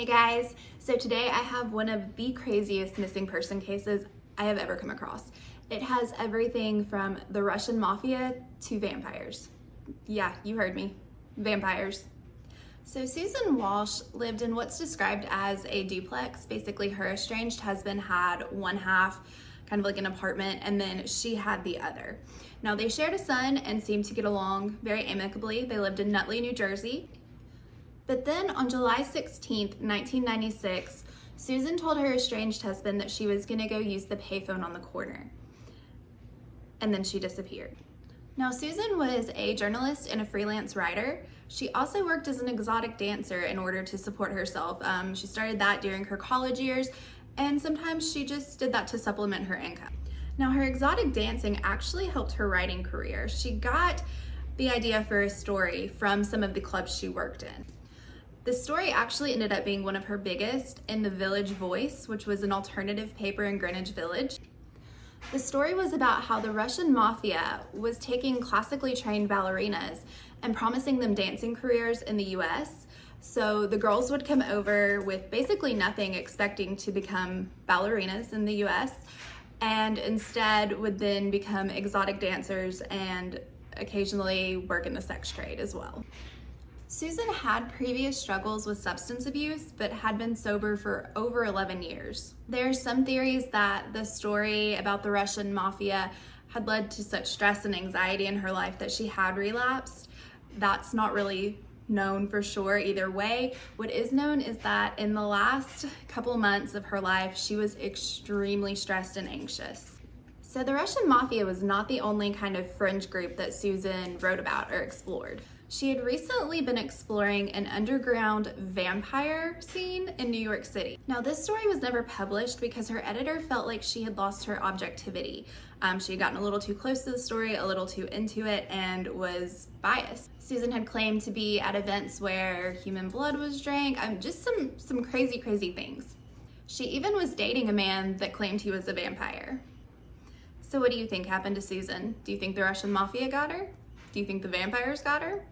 Hey guys, so today I have one of the craziest missing person cases I have ever come across. It has everything from the Russian mafia to vampires. Yeah, you heard me, vampires. So Susan Walsh lived in what's described as a duplex. Basically, her estranged husband had one half, kind of like an apartment, and then she had the other. Now they shared a son and seemed to get along very amicably. They lived in Nutley, New Jersey. But then on July 16th, 1996, Susan told her estranged husband that she was gonna go use the payphone on the corner. And then she disappeared. Now, Susan was a journalist and a freelance writer. She also worked as an exotic dancer in order to support herself. She started that during her college years, and sometimes she just did that to supplement her income. Now, her exotic dancing actually helped her writing career. She got the idea for a story from some of the clubs she worked in. The story actually ended up being one of her biggest in the Village Voice, which was an alternative paper in Greenwich Village. The story was about how the Russian mafia was taking classically trained ballerinas and promising them dancing careers in the US. So the girls would come over with basically nothing, expecting to become ballerinas in the US, and instead would then become exotic dancers and occasionally work in the sex trade as well. Susan had previous struggles with substance abuse, but had been sober for over 11 years. There are some theories that the story about the Russian mafia had led to such stress and anxiety in her life that she had relapsed. That's not really known for sure either way. What is known is that in the last couple months of her life, she was extremely stressed and anxious. So the Russian mafia was not the only kind of fringe group that Susan wrote about or explored. She had recently been exploring an underground vampire scene in New York City. Now, this story was never published because her editor felt like she had lost her objectivity. She had gotten a little too close to the story, a little too into it, and was biased. Susan had claimed to be at events where human blood was drank, just some crazy things. She even was dating a man that claimed he was a vampire. So what do you think happened to Susan? Do you think the Russian mafia got her? Do you think the vampires got her?